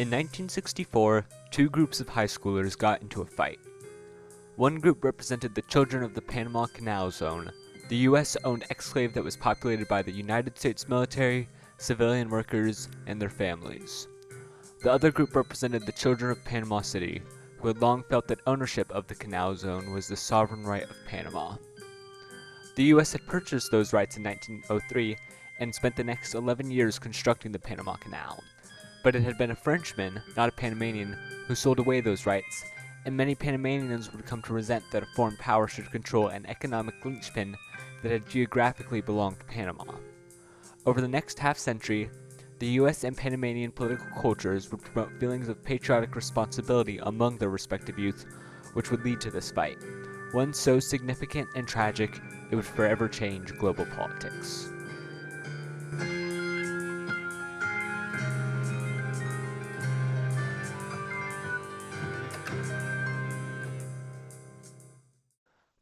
In 1964, two groups of high schoolers got into a fight. One group represented the children of the Panama Canal Zone, the U.S.-owned exclave that was populated by the United States military, civilian workers, and their families. The other group represented the children of Panama City, who had long felt that ownership of the Canal Zone was the sovereign right of Panama. The U.S. had purchased those rights in 1903 and spent the next 11 years constructing the Panama Canal. But it had been a Frenchman, not a Panamanian, who sold away those rights, and many Panamanians would come to resent that a foreign power should control an economic linchpin that had geographically belonged to Panama. Over the next half-century, the U.S. and Panamanian political cultures would promote feelings of patriotic responsibility among their respective youth, which would lead to this fight, one so significant and tragic it would forever change global politics.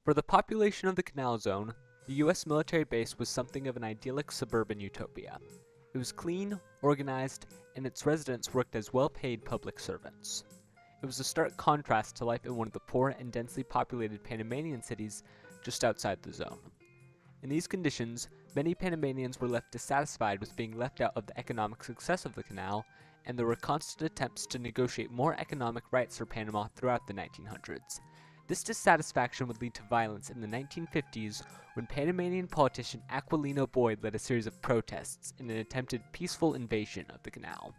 For the population of the Canal Zone, the U.S. military base was something of an idyllic suburban utopia. It was clean, organized, and its residents worked as well-paid public servants. It was a stark contrast to life in one of the poor and densely populated Panamanian cities just outside the zone. In these conditions, many Panamanians were left dissatisfied with being left out of the economic success of the canal, and there were constant attempts to negotiate more economic rights for Panama throughout the 1900s. This dissatisfaction would lead to violence in the 1950s when Panamanian politician Aquilino Boyd led a series of protests in an attempted peaceful invasion of the canal.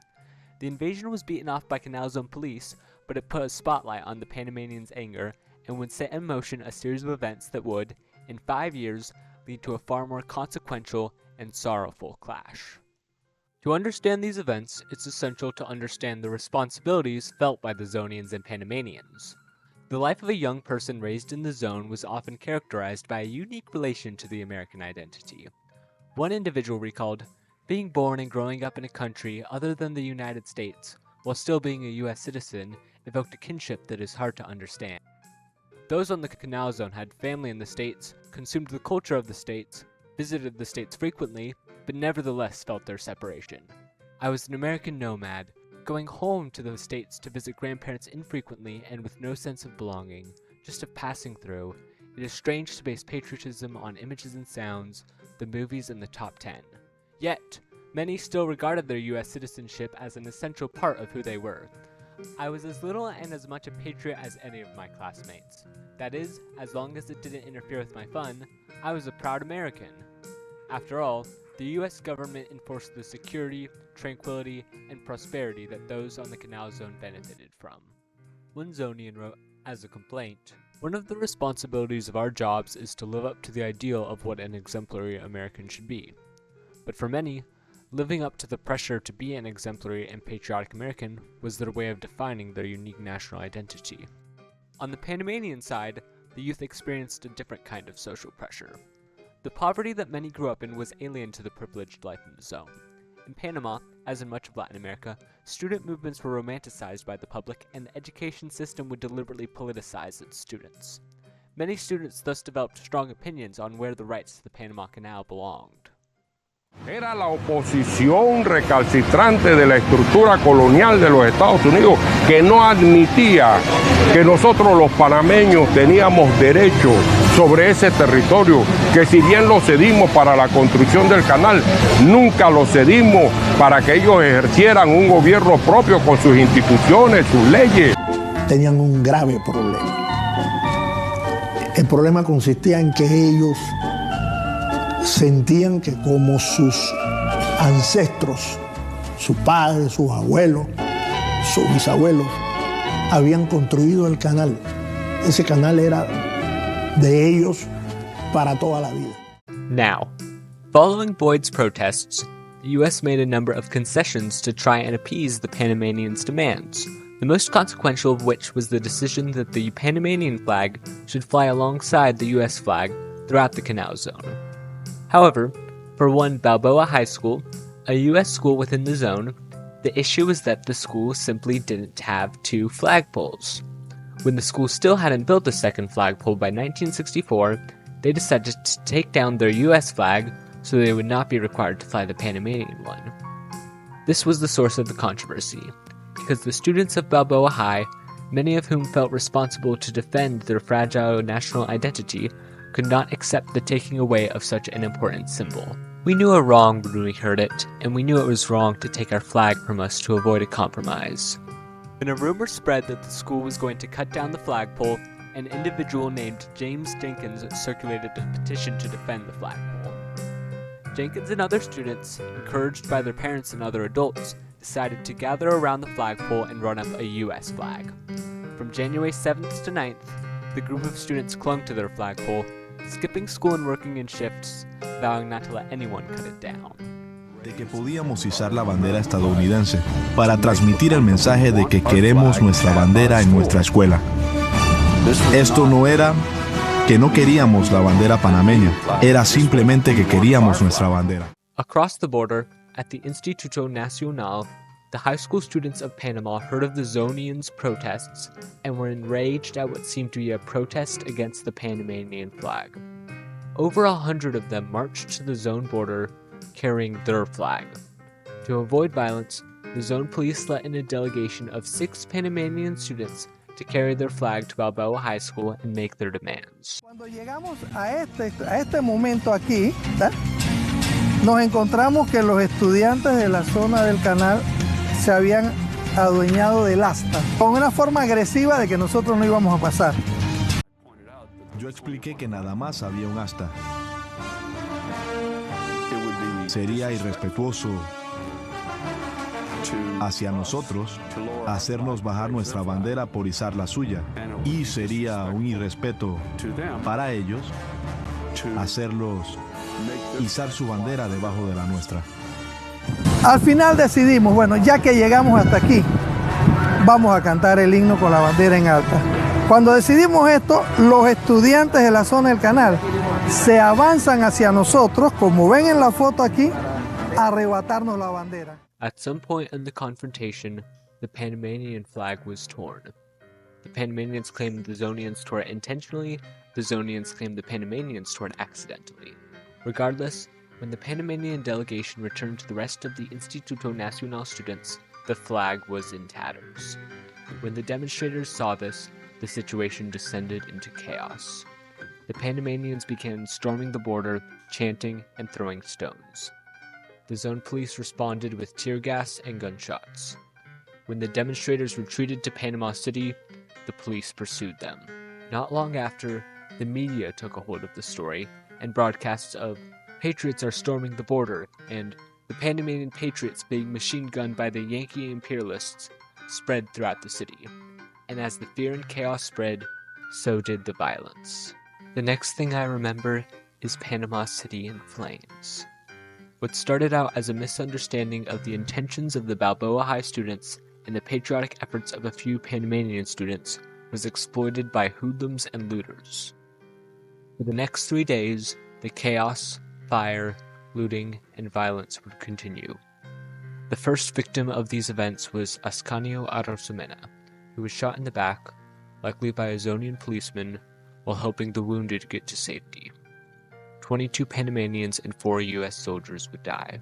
The invasion was beaten off by Canal Zone police, but it put a spotlight on the Panamanians' anger and would set in motion a series of events that would, in 5 years, lead to a far more consequential and sorrowful clash. To understand these events, it's essential to understand the responsibilities felt by the Zonians and Panamanians. The life of a young person raised in the zone was often characterized by a unique relation to the American identity. One individual recalled, "Being born and growing up in a country other than the United States, while still being a U.S. citizen, evoked a kinship that is hard to understand." Those on the Canal Zone had family in the States, consumed the culture of the States, visited the States frequently, but nevertheless felt their separation. "I was an American nomad, going home to the States to visit grandparents infrequently and with no sense of belonging, just of passing through. It is strange to base patriotism on images and sounds, the movies and the top 10. Yet, many still regarded their U.S. citizenship as an essential part of who they were. I was as little and as much a patriot as any of my classmates. That is, as long as it didn't interfere with my fun, I was a proud American. After all, the U.S. government enforced the security, tranquility, and prosperity that those on the Canal Zone benefited from." One Zonian wrote, as a complaint, "One of the responsibilities of our jobs is to live up to the ideal of what an exemplary American should be. But for many, living up to the pressure to be an exemplary and patriotic American was their way of defining their unique national identity." On the Panamanian side, the youth experienced a different kind of social pressure. The poverty that many grew up in was alien to the privileged life in the zone. In Panama, as in much of Latin America, student movements were romanticized by the public, and the education system would deliberately politicize its students. Many students thus developed strong opinions on where the rights to the Panama Canal belonged. Era la oposición recalcitrante de la estructura colonial de los Estados Unidos que no admitía que nosotros los panameños teníamos derecho sobre ese territorio, que si bien lo cedimos para la construcción del canal, nunca lo cedimos para que ellos ejercieran un gobierno propio con sus instituciones, sus leyes. Tenían un grave problema. El problema consistía en que ellos sentían que como sus ancestros, sus padres, sus abuelos, sus bisabuelos, habían construido el canal. Ese canal era de ellos para toda la vida. Now, following Boyd's protests, the U.S. made a number of concessions to try and appease the Panamanians' demands, the most consequential of which was the decision that the Panamanian flag should fly alongside the U.S. flag throughout the Canal Zone. However, for one Balboa High School, a U.S. school within the zone, the issue was that the school simply didn't have two flagpoles. When the school still hadn't built a second flagpole by 1964, they decided to take down their U.S. flag so they would not be required to fly the Panamanian one. This was the source of the controversy. because the students of Balboa High, many of whom felt responsible to defend their fragile national identity, could not accept the taking away of such an important symbol. We knew a wrong when we heard it, and we knew it was wrong to take our flag from us to avoid a compromise. When a rumor spread that the school was going to cut down the flagpole, an individual named James Jenkins circulated a petition to defend the flagpole. Jenkins and other students, encouraged by their parents and other adults, decided to gather around the flagpole and run up a U.S. flag. From January 7th to 9th, the group of students clung to their flagpole, skipping school and working in shifts, vowing not to let anyone cut it down. De que podíamos izar la bandera estadounidense para transmitir el mensaje de que queremos nuestra bandera en nuestra escuela. Esto no era que no queríamos la bandera panameña, era simplemente que queríamos nuestra bandera. Across the border, at the Instituto Nacional, the high school students of Panama heard of the Zonians' protests and were enraged at what seemed to be a protest against the Panamanian flag. Over 100 of them marched to the zone border carrying their flag. To avoid violence, the zone police let in a delegation of 6 Panamanian students to carry their flag to Balboa High School and make their demands. Cuando llegamos a este momento aquí, ¿tá? Nos encontramos que los estudiantes de la zona del canal se habían adueñado del asta, con una forma agresiva de que nosotros no íbamos a pasar. Yo expliqué que nada más había un asta. Sería irrespetuoso hacia nosotros hacernos bajar nuestra bandera por izar la suya, y sería un irrespeto para ellos hacerlos izar su bandera debajo de la nuestra. Al final decidimos, bueno, ya que llegamos hasta aquí, vamos a cantar el himno con la bandera en alta. Cuando decidimos esto, los estudiantes de la zona del canal se avanzan hacia nosotros, como ven en la foto aquí, a arrebatarnos la bandera. At some point in the confrontation, the Panamanian flag was torn. The Panamanians claimed the Zonians tore it intentionally, the Zonians claimed the Panamanians tore it accidentally. Regardless, when the Panamanian delegation returned to the rest of the Instituto Nacional students, the flag was in tatters. When the demonstrators saw this, the situation descended into chaos. The Panamanians began storming the border, chanting and throwing stones. The zone police responded with tear gas and gunshots. When the demonstrators retreated to Panama City, the police pursued them. Not long after, the media took a hold of the story, and broadcasts of "Patriots are storming the border" and "the Panamanian Patriots being machine-gunned by the Yankee imperialists" spread throughout the city. And as the fear and chaos spread, so did the violence. The next thing I remember is Panama City in flames. What started out as a misunderstanding of the intentions of the Balboa High students and the patriotic efforts of a few Panamanian students was exploited by hoodlums and looters. For the next 3 days, the chaos, fire, looting, and violence would continue. The first victim of these events was Ascanio Arosemena, who was shot in the back, likely by a Zonian policeman, while helping the wounded get to safety. 22 Panamanians and 4 U.S. soldiers would die.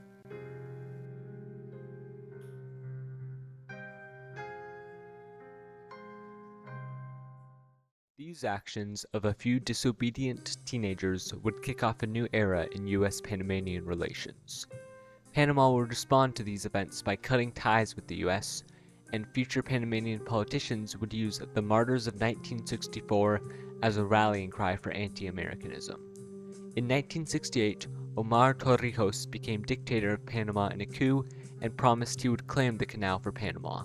These actions of a few disobedient teenagers would kick off a new era in U.S.-Panamanian relations. Panama would respond to these events by cutting ties with the U.S., and future Panamanian politicians would use the Martyrs of 1964 as a rallying cry for anti-Americanism. In 1968, Omar Torrijos became dictator of Panama in a coup and promised he would claim the canal for Panama.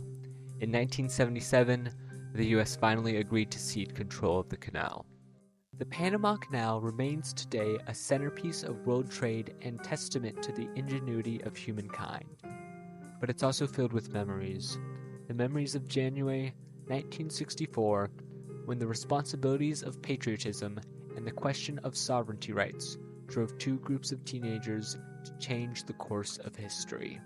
In 1977, the U.S. finally agreed to cede control of the canal. The Panama Canal remains today a centerpiece of world trade and testament to the ingenuity of humankind. But it's also filled with memories. The memories of January 1964, when the responsibilities of patriotism and the question of sovereignty rights drove 2 groups of teenagers to change the course of history.